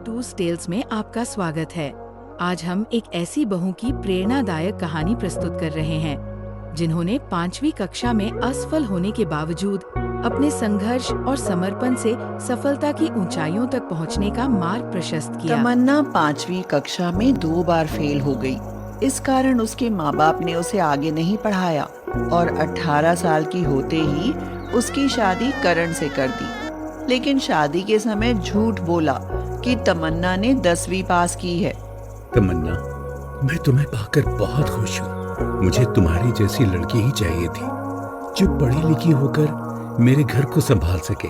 टूस tales में आपका स्वागत है। आज हम एक ऐसी बहू की प्रेरणादायक कहानी प्रस्तुत कर रहे हैं जिन्होंने 5वीं कक्षा में असफल होने के बावजूद अपने संघर्ष और समर्पण से सफलता की ऊंचाइयों तक पहुंचने का मार्ग प्रशस्त किया। तमन्ना 5वीं कक्षा में 2 बार फेल हो गई। इस कारण उसके माँ बाप ने उसे आगे नहीं पढ़ाया और 18 साल की होते ही उसकी शादी करण से कर दी। लेकिन शादी के समय झूठ बोला कि तमन्ना ने 10वीं पास की है। तमन्ना, मैं तुम्हें पाकर बहुत खुश हूँ। मुझे तुम्हारी जैसी लड़की ही चाहिए थी जो पढ़ी लिखी होकर मेरे घर को संभाल सके।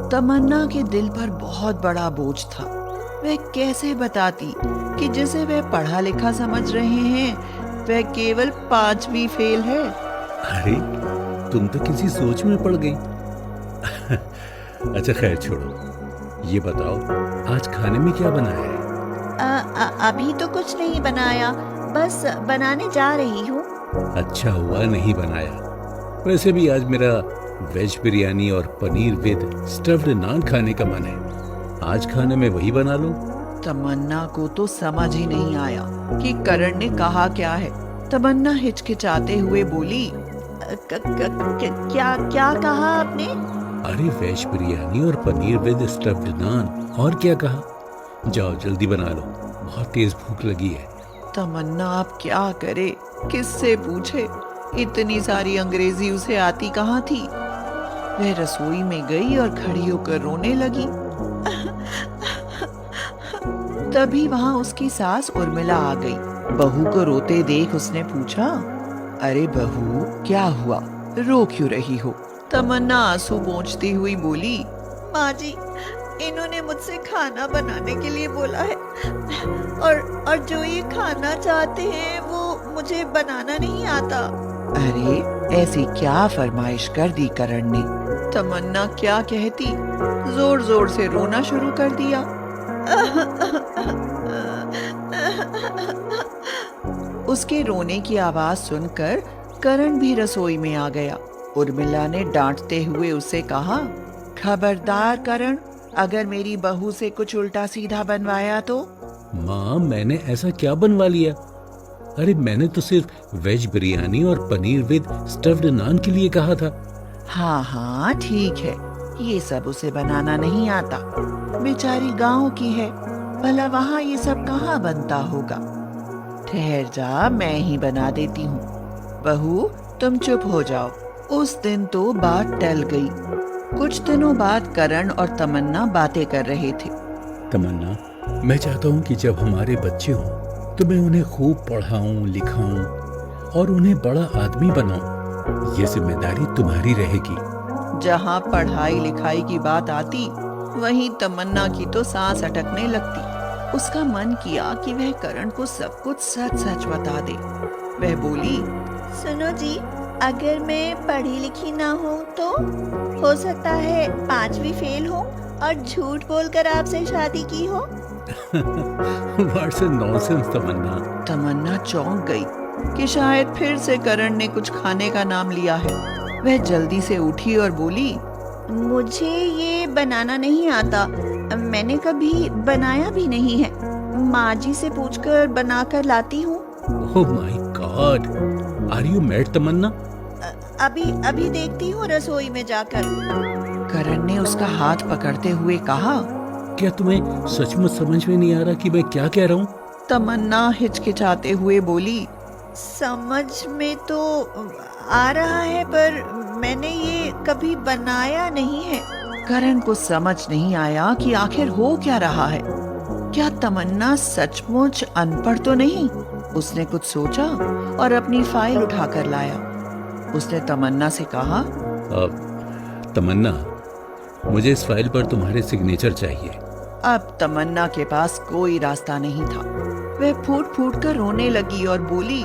तमन्ना के दिल पर बहुत बड़ा बोझ था। वह कैसे बताती कि जिसे वह पढ़ा लिखा समझ रहे हैं वह केवल 5वीं फेल है। अरे, तुम तो किसी सोच में पड़ गई। अच्छा खैर छोड़ो, ये बताओ आज खाने में क्या बनाया है? अभी तो कुछ नहीं बनाया, बस बनाने जा रही हूँ। अच्छा हुआ नहीं बनाया। वैसे भी आज मेरा वेज बिरयानी और पनीर विद स्टफ्ड नान खाने का मन है। आज खाने में वही बना लो। तमन्ना को तो समझ ही नहीं आया कि करण ने कहा क्या है। तमन्ना हिचकिचाते हुए बोली, क्या क्या कहा आपने? अरे वेज बिरयानी और पनीर विद स्टफ्ड नान, और क्या कहा? जाओ जल्दी बना लो, बहुत तेज भूख लगी है। तमन्ना अब क्या करे, किससे पूछे? इतनी सारी अंग्रेजी उसे आती कहाँ थी। वह रसोई में गई और खड़ी होकर रोने लगी। तभी वहां उसकी सास उर्मिला आ गई। बहू को रोते देख उसने पूछा, अरे बहू क्या हुआ, रो क्यों रही हो? तमन्ना आंसू पोंछती हुई बोली, माँ जी, इन्होंने मुझसे खाना बनाने के लिए बोला है और जो ये खाना चाहते हैं वो मुझे बनाना नहीं आता। अरे ऐसी क्या फरमाइश कर दी करण ने? तमन्ना क्या कहती, जोर जोर से रोना शुरू कर दिया। उसके रोने की आवाज सुनकर करण भी रसोई में आ गया। उर्मिला ने डांटते हुए उसे कहा, खबरदार करण, अगर मेरी बहू से कुछ उल्टा सीधा बनवाया तो। माँ, मैंने ऐसा क्या बनवा लिया? अरे मैंने तो सिर्फ वेज बिरयानी और पनीर विद स्टफ्ड नान के लिए कहा था। हाँ हाँ ठीक है, ये सब उसे बनाना नहीं आता। बेचारी गांव की है, भला वहाँ ये सब कहाँ बनता होगा। ठहर जा, मैं ही बना देती हूँ। बहू तुम चुप हो जाओ। उस दिन तो बात टल गई। कुछ दिनों बाद करण और तमन्ना बातें कर रहे थे। तमन्ना, मैं चाहता हूँ कि जब हमारे बच्चे हों तो मैं उन्हें खूब पढ़ाऊं, लिखाऊं और उन्हें बड़ा आदमी बनाऊं। ये जिम्मेदारी तुम्हारी रहेगी। जहाँ पढ़ाई लिखाई की बात आती, वहीं तमन्ना की तो सांस अटकने लगती। उसका मन किया कि वह करण को सब कुछ सच सच बता दे। वह बोली, सुनो जी, अगर मैं पढ़ी लिखी ना हूँ तो हो सकता है 5वीं फेल हो और झूठ बोलकर आपसे शादी की हो। What's a nonsense, तमन्ना। तमन्ना चौंक गई कि शायद फिर से करण ने कुछ खाने का नाम लिया है। वह जल्दी से उठी और बोली, मुझे ये बनाना नहीं आता, मैंने कभी बनाया भी नहीं है। माँ जी से पूछकर बनाकर लाती हूँ। Oh my God, are you mad, तमन्ना? अभी देखती हूँ रसोई में जाकर। करण ने उसका हाथ पकड़ते हुए कहा, क्या तुम्हें सचमुच समझ में नहीं आ रहा कि मैं क्या कह रहा हूँ? तमन्ना हिचकिचाते हुए बोली, समझ में तो आ रहा है पर मैंने ये कभी बनाया नहीं है। करण को समझ नहीं आया कि आखिर हो क्या रहा है। क्या तमन्ना सचमुच अनपढ़ तो नहीं? उसने कुछ सोचा और अपनी फाइल उठाकर लाया। उसने तमन्ना से कहा, तमन्ना, मुझे इस फाइल पर तुम्हारे सिग्नेचर चाहिए। अब तमन्ना के पास कोई रास्ता नहीं था। वह फूट फूट कर रोने लगी और बोली,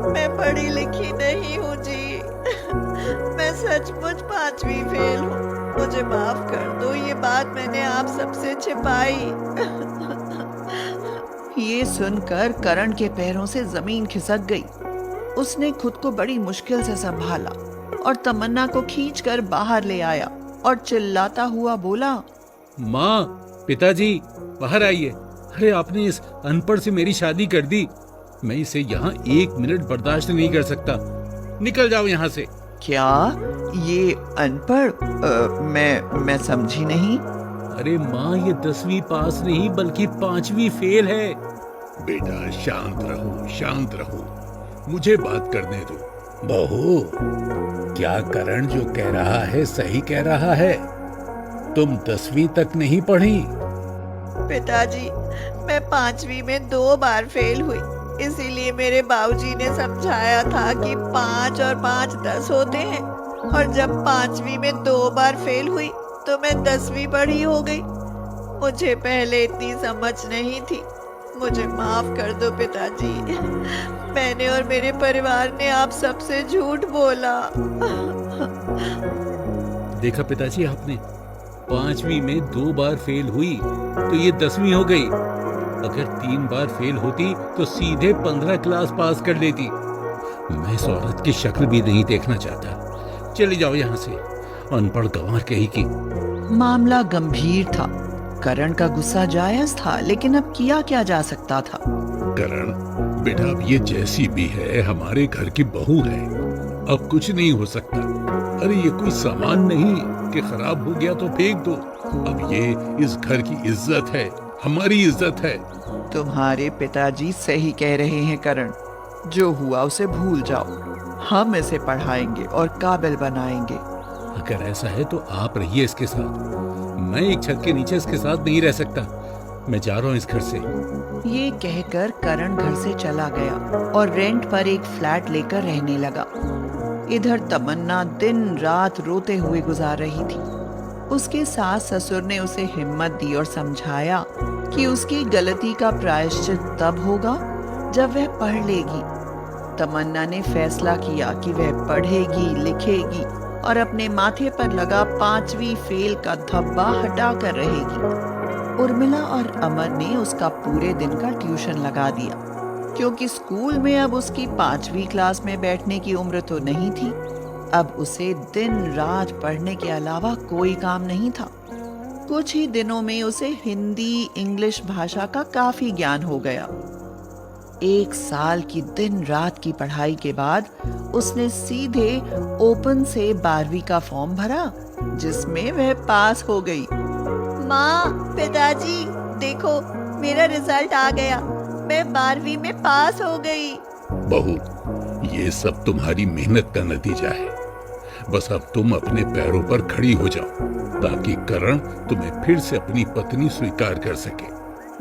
मैं पढ़ी लिखी नहीं हूँ जी, मैं सचमुच 5वीं फेल हूँ। मुझे माफ कर दो, ये बात मैंने आप सबसे छिपाई। ये सुनकर करण के पैरों से जमीन खिसक गई। उसने खुद को बड़ी मुश्किल से संभाला और तमन्ना को खींचकर बाहर ले आया। और चिल्लाता हुआ बोला, माँ, पिताजी, बाहर आइए। अरे आपने इस अनपढ़ से मेरी शादी कर दी। मैं इसे यहाँ 1 मिनट बर्दाश्त नहीं कर सकता। निकल जाओ यहाँ से। क्या ये अनपढ़? मैं समझी नहीं। अरे माँ, ये 10वीं पास नहीं बल्कि 5वीं फेल है। बेटा शांत रहो, शांत रहो, मुझे बात करने दो। बहू, क्या करण जो कह रहा है सही कह रहा है? तुम 10वीं तक नहीं पढ़ी? पिताजी, मैं 5वीं में 2 बार फेल हुई, इसीलिए मेरे बाबूजी ने समझाया था कि 5 और 5 10 होते हैं। और जब 5वीं में 2 बार फेल हुई तो मैं 10वीं पढ़ी हो गई। मुझे पहले इतनी समझ नहीं थी। मुझे माफ कर दो पिताजी। मैंने और मेरे परिवार ने आप सबसे झूठ बोला। देखा पिताजी, आपने 5वीं में 2 बार फेल हुई तो ये 10वीं हो गई। अगर 3 बार फेल होती तो सीधे 15 क्लास पास कर लेती। मैं इस औरत की शक्ल भी नहीं देखना चाहता। चली जाओ यहाँ से, अनपढ़ गंवार कहीं की। मामला गंभीर था। करण का गुस्सा जायज था, लेकिन अब किया क्या जा सकता था? करण बेटा, अब ये जैसी भी है हमारे घर की बहू है, अब कुछ नहीं हो सकता। अरे ये कोई सामान नहीं कि खराब हो गया तो फेंक दो। अब ये इस घर की इज्जत है, हमारी इज्जत है। तुम्हारे पिताजी सही कह रहे हैं करण। जो हुआ उसे भूल जाओ। हम इसे पढ़ाएंगे और काबिल बनाएंगे। अगर ऐसा है तो आप रहिए इसके साथ। मैं एक छत के नीचे इसके साथ नहीं रह सकता। मैं जा रहा हूँ इस घर से। ये कहकर करण घर से चला गया और रेंट पर एक फ्लैट लेकर रहने लगा। इधर तमन्ना दिन रात रोते हुए गुजार रही थी। उसके सास ससुर ने उसे हिम्मत दी और समझाया कि उसकी गलती का प्रायश्चित तब होगा जब वह पढ़ लेगी। तमन्ना ने फैसला किया कि वह पढ़ेगी, लिखेगी और अपने माथे पर लगा 5वीं फेल का धब्बा हटा कर रहेगी। उर्मिला और अमर ने उसका पूरे दिन का ट्यूशन लगा दिया, क्योंकि स्कूल में अब उसकी 5वीं क्लास में बैठने की उम्र तो नहीं थी। अब उसे दिन रात पढ़ने के अलावा कोई काम नहीं था। कुछ ही दिनों में उसे हिंदी, इंग्लिश भाषा का काफी ज्ञान हो गया। 1 साल की दिन रात की पढ़ाई के बाद उसने सीधे ओपन से 12वीं का फॉर्म भरा, जिसमें वह पास हो गई। माँ, पिताजी, देखो मेरा रिजल्ट आ गया। मैं 12वीं में पास हो गई। बहू, ये सब तुम्हारी मेहनत का नतीजा है। बस अब तुम अपने पैरों पर खड़ी हो जाओ ताकि करण तुम्हें फिर से अपनी पत्नी स्वीकार कर सके।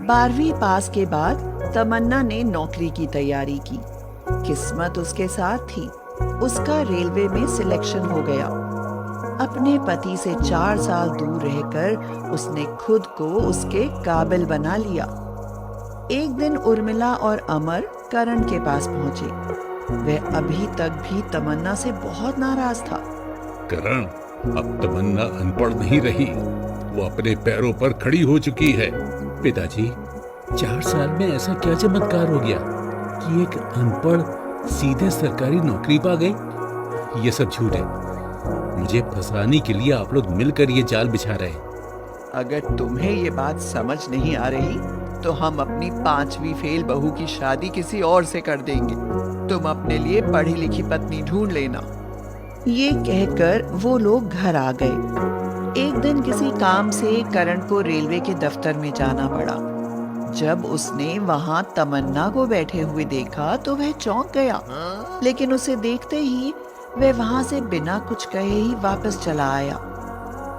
12वीं पास के बाद तमन्ना ने नौकरी की तैयारी की। किस्मत उसके साथ थी। उसका रेलवे में सिलेक्शन हो गया। अपने पति से 4 साल दूर रहकर उसने खुद को उसके काबिल बना लिया। एक दिन उर्मिला और अमर करण के पास पहुंचे। वह अभी तक भी तमन्ना से बहुत नाराज था। करण, अब तमन्ना अनपढ़ नहीं रही, वो अपने पैरों पर खड़ी हो चुकी है। पिताजी, 4 साल में ऐसा क्या चमत्कार हो गया कि एक अनपढ़ सीधे सरकारी नौकरी पा गई? ये सब झूठ है। मुझे फंसाने के लिए आप लोग मिलकर ये जाल बिछा रहे हैं। अगर तुम्हें ये बात समझ नहीं आ रही तो हम अपनी 5वीं फेल बहू की शादी किसी और से कर देंगे। तुम अपने लिए पढ़ी लिखी पत्नी ढूंढ लेना। ये कहकर वो लोग घर आ गए। एक दिन किसी काम से करण को रेलवे के दफ्तर में जाना पड़ा। जब उसने वहां तमन्ना को बैठे हुए देखा तो वह चौंक गया, लेकिन उसे देखते ही वह वहां से बिना कुछ कहे ही वापस चला आया।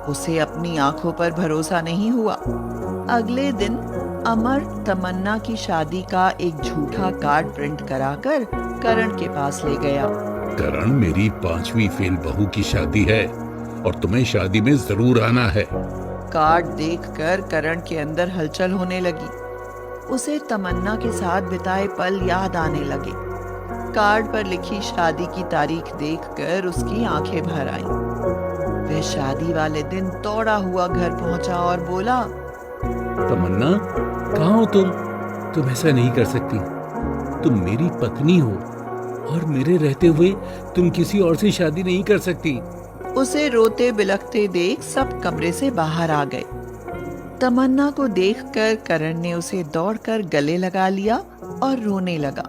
उसे अपनी आंखों पर भरोसा नहीं हुआ। अगले दिन अमर तमन्ना की शादी का एक झूठा कार्ड प्रिंट कराकर करण के पास ले गया। करण, मेरी 5वीं फेल बहू की शादी है और तुम्हें शादी में जरूर आना है। कार्ड देखकर करण के अंदर हलचल होने लगी। उसे तमन्ना के साथ बिताए पल याद आने लगे। कार्ड पर लिखी शादी की तारीख देखकर उसकी आंखें भर आईं। वह शादी वाले दिन दौड़ा हुआ घर पहुंचा और बोला, तमन्ना, कहाँ हो तुम? तुम ऐसा नहीं कर सकती। तुम मेरी पत्नी हो और मेरे रहते हुए तुम किसी और से शादी नहीं कर सकती। उसे रोते बिलखते देख सब कमरे से बाहर आ गए। तमन्ना को देखकर करण ने उसे दौड़कर गले लगा लिया और रोने लगा।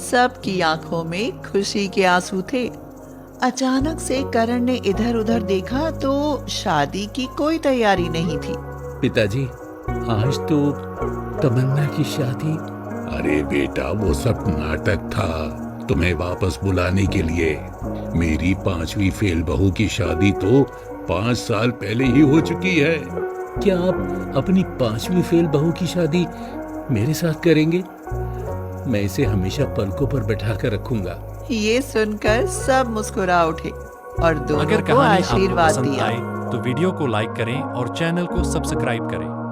सबकी आंखों में खुशी के आंसू थे। अचानक से करण ने इधर उधर देखा तो शादी की कोई तैयारी नहीं थी। पिताजी, आज तो तमन्ना की शादी। अरे बेटा, वो सब नाटक था तुम्हें वापस बुलाने के लिए। मेरी 5वीं फेल बहू की शादी तो 5 साल पहले ही हो चुकी है। क्या आप अपनी 5वीं फेल बहू की शादी मेरे साथ करेंगे? मैं इसे हमेशा पलकों पर बैठा कर रखूंगा। ये सुनकर सब मुस्कुरा उठे और दोनों अगर को कहानी आपको आशीर्वाद पसंद दिया। आए तो वीडियो को लाइक करें और चैनल को सब्सक्राइब करें।